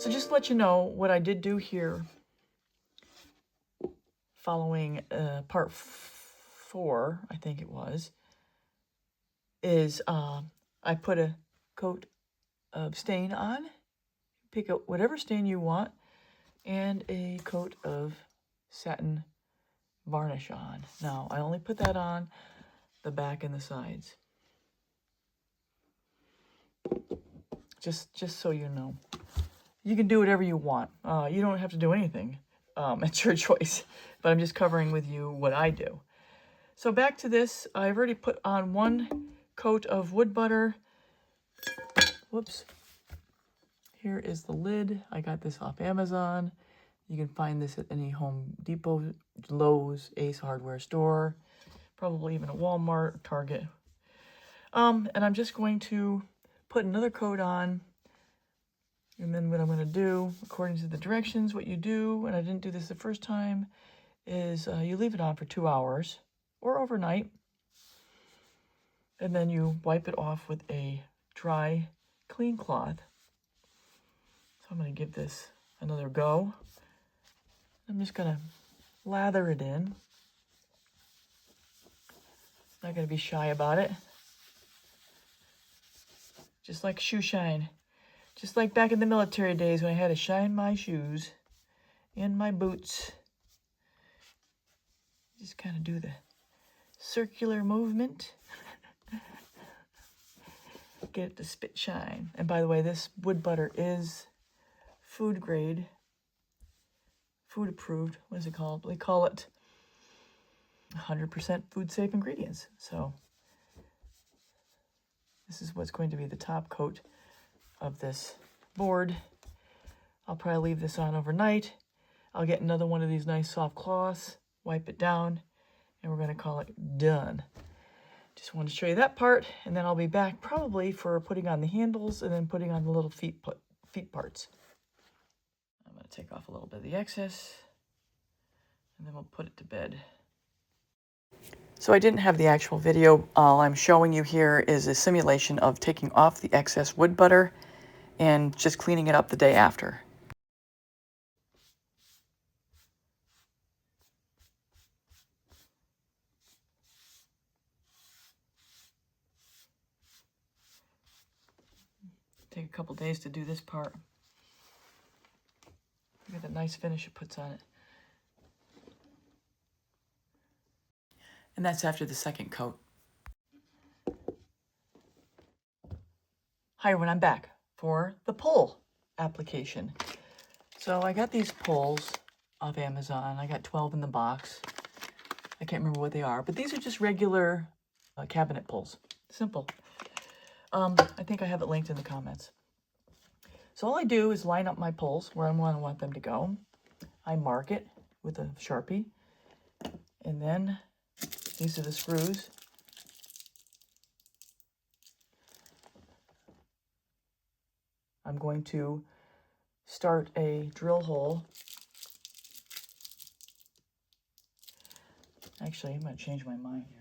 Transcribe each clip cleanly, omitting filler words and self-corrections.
So just to let you know, what I did do here, following part 4, I think it was, is I put a coat of stain on. Pick out whatever stain you want, and a coat of satin varnish on. Now, I only put that on the back and the sides. Just so you know. You can do whatever you want. You don't have to do anything. It's your choice. But I'm just covering with you what I do. So back to this. I've already put on 1 coat of wood butter. Whoops. Here is the lid. I got this off Amazon. You can find this at any Home Depot, Lowe's, Ace Hardware store, probably even a Walmart, Target. And I'm just going to put another coat on. And then what I'm going to do, according to the directions, what you do, and I didn't do this the first time, is you leave it on for 2 hours or overnight. And then you wipe it off with a dry, clean cloth. So I'm going to give this another go. I'm just going to lather it in. Not going to be shy about it. Just like shoe shine. Just like back in the military days when I had to shine my shoes and my boots. Just kind of do the circular movement. Get it to spit shine. And by the way, this wood butter is food grade. Food approved. What is it called? We call it 100% food safe ingredients. So this is what's going to be the top coat of this board. I'll probably leave this on overnight. I'll get another one of these nice soft cloths, wipe it down, and we're going to call it done. Just wanted to show you that part, and then I'll be back probably for putting on the handles and then putting on the little feet parts. I'm going to take off a little bit of the excess, and then we'll put it to bed. So I didn't have the actual video. All I'm showing you here is a simulation of taking off the excess wood butter and just cleaning it up the day after. Take a couple days to do this part. Look at the nice finish it puts on it. And that's after the second coat. Hi everyone, I'm back for the pull application. So I got these pulls off Amazon. I got 12 in the box. I can't remember what they are, but these are just regular cabinet pulls. Simple. I think I have it linked in the comments. So all I do is line up my pulls where I want them to go. I mark it with a Sharpie. And then these are the screws. I'm going to start a drill hole. Actually, I'm going to change my mind here.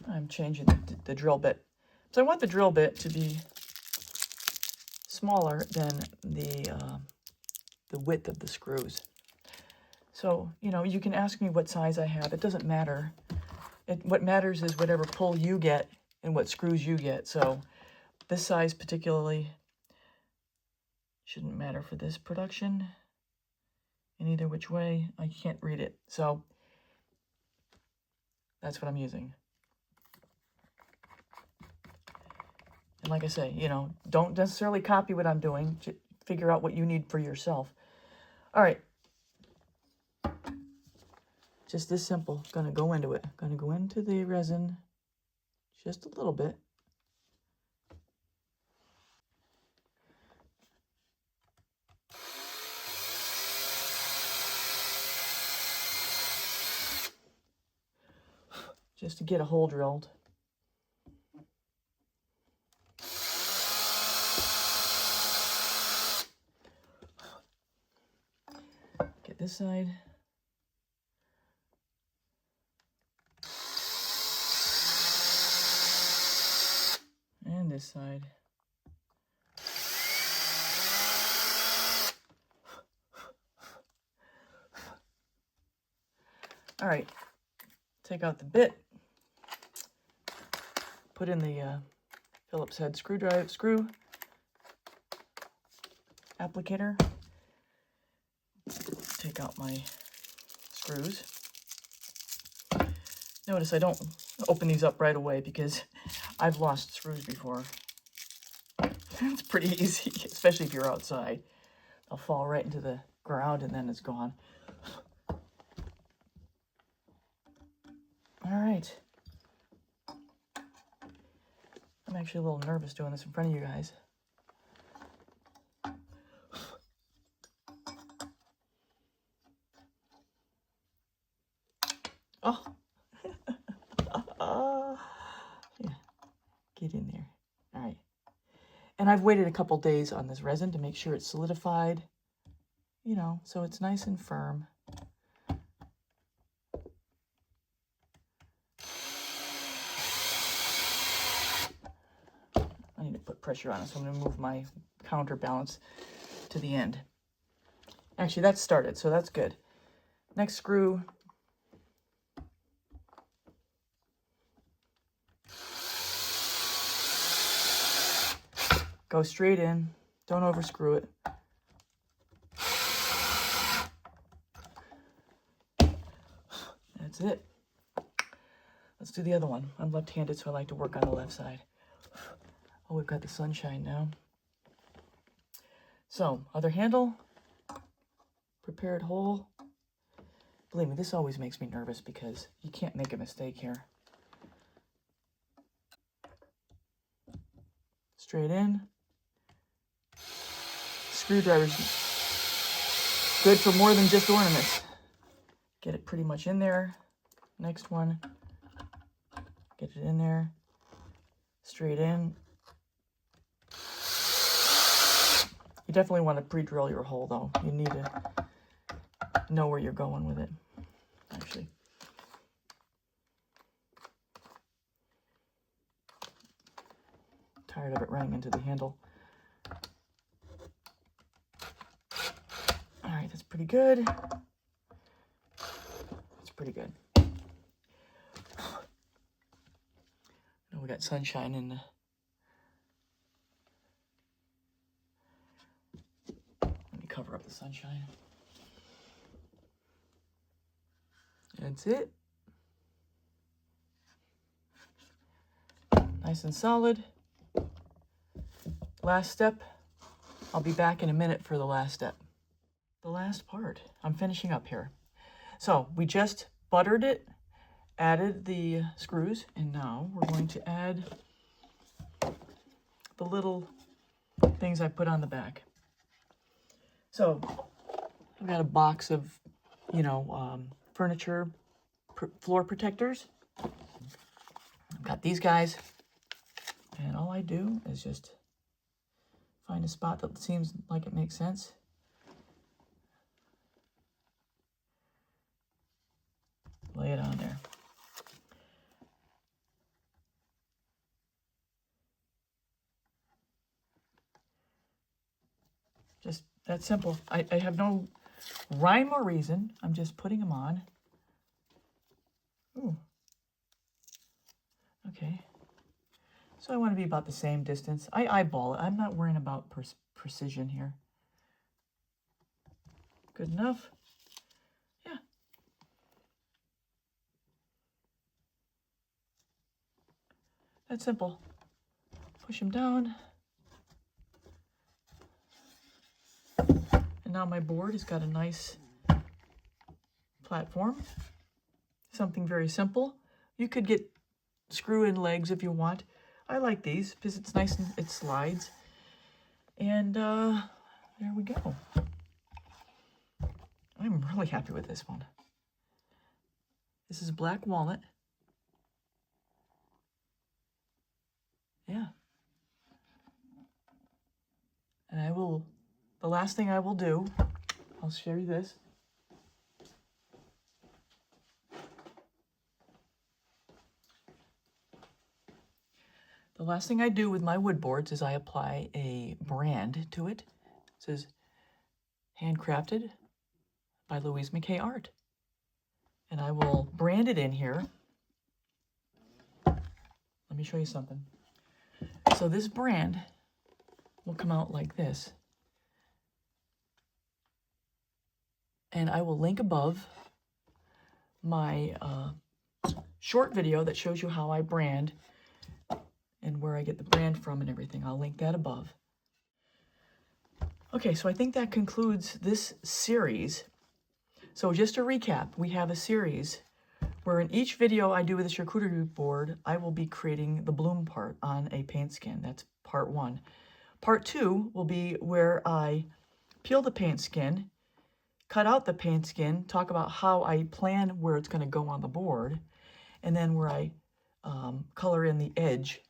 I'm changing the drill bit. So I want the drill bit to be smaller than the width of the screws. So, you know, you can ask me what size I have. It doesn't matter. What matters is whatever pull you get and what screws you get. So this size particularly shouldn't matter for this production in either which way. I can't read it. So that's what I'm using. And like I say, you know, don't necessarily copy what I'm doing. Figure out what you need for yourself. All right. Just this simple. Gonna go into it. Gonna go into the resin just a little bit. Just to get a hole drilled. Get this side. this side. All right, take out the bit, put in the Phillips head screw applicator, take out my screws. Notice I don't open these up right away because I've lost screws before. It's pretty easy, especially if you're outside. They'll fall right into the ground and then it's gone. All right. I'm actually a little nervous doing this in front of you guys. Oh. Yeah. Get in there. All right. And I've waited a couple days on this resin to make sure it's solidified, you know, so it's nice and firm. I need to put pressure on it, so I'm going to move my counterbalance to the end. Actually, that's started, so that's good. Next screw. Go straight in. Don't overscrew it. That's it. Let's do the other one. I'm left-handed, so I like to work on the left side. Oh, we've got the sunshine now. So, other handle. Prepared hole. Believe me, this always makes me nervous because you can't make a mistake here. Straight in. Screwdriver's good for more than just ornaments. Get it pretty much in there. Next one. Get it in there. Straight in. You definitely want to pre-drill your hole though. You need to know where you're going with it, actually. Tired of it running into the handle. All right, that's pretty good. That's pretty good. Now we got sunshine in the... Let me cover up the sunshine. That's it. Nice and solid. Last step. I'll be back in a minute for the last step. The last part. I'm finishing up here. So we just buttered it, added the screws, and now we're going to add the little things I put on the back. So I've got a box of, you know, furniture floor protectors. I've got these guys, and all I do is just find a spot that seems like it makes sense. Lay it on there. Just that simple. I have no rhyme or reason. I'm just putting them on. Ooh. Okay. So I want to be about the same distance. I eyeball it. I'm not worrying about precision here. Good enough? Yeah. That's simple. Push them down. And now my board has got a nice platform. Something very simple. You could get screw-in legs if you want. I like these because it's nice and it slides. And there we go. I'm really happy with this one. This is black walnut. Yeah. And I will, the last thing I will do, I'll show you this. The The last thing I do with my wood boards is I apply a brand to it. It says handcrafted by louisemckayart. And I will brand it in here. Let me show you something. So this brand will come out like this. And I will link above my short video that shows you how I brand and where I get the brand from and everything. I'll link that above. Okay, so I think that concludes this series. So just to recap, we have a series where in each video I do with the charcuterie board, I will be creating the bloom part on a paint skin. That's part 1. Part 2 will be where I peel the paint skin, cut out the paint skin, talk about how I plan where it's going to go on the board, and then where I color in the edge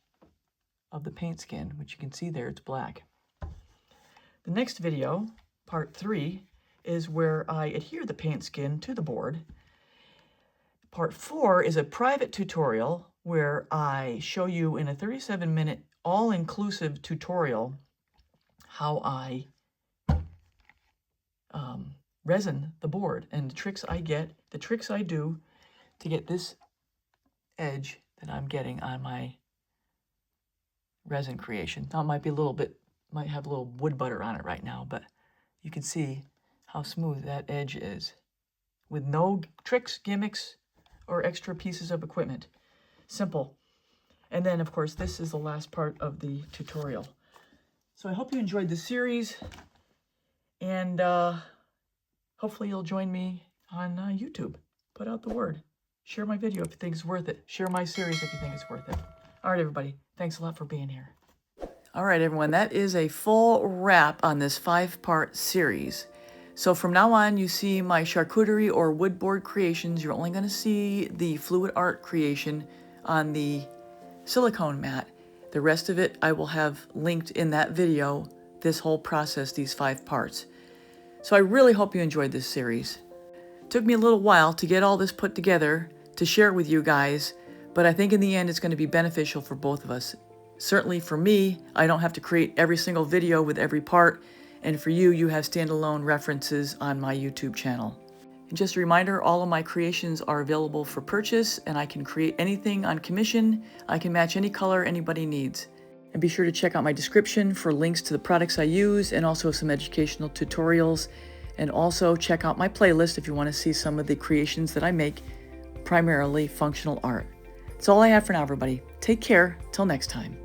of the paint skin, which you can see there, it's black. The next video, part 3, is where I adhere the paint skin to the board. Part 4 is a private tutorial where I show you in a 37-minute all-inclusive tutorial how I resin the board and the tricks I do to get this edge that I'm getting on my resin creation. Now it might be a little bit, might have a little wood butter on it right now, but you can see how smooth that edge is with no tricks, gimmicks, or extra pieces of equipment. Simple. And then, of course, this is the last part of the tutorial. So I hope you enjoyed the series, and hopefully you'll join me on YouTube. Put out the word. Share my video if you think it's worth it. Share my series if you think it's worth it. All right, everybody. Thanks a lot for being here. All right, everyone. That is a full wrap on this 5-part series. So from now on, you see my charcuterie or wood board creations. You're only going to see the fluid art creation on the silicone mat. The rest of it I will have linked in that video, this whole process, these 5 parts. So I really hope you enjoyed this series. It took me a little while to get all this put together to share with you guys, but I think in the end it's going to be beneficial for both of us. Certainly for me, I don't have to create every single video with every part, and for you, you have standalone references on my YouTube channel. And just a reminder, all of my creations are available for purchase, and I can create anything on commission. I can match any color anybody needs. And be sure to check out my description for links to the products I use and also some educational tutorials. And also check out my playlist if you want to see some of the creations that I make, primarily functional art. That's all I have for now, everybody. Take care. Till next time.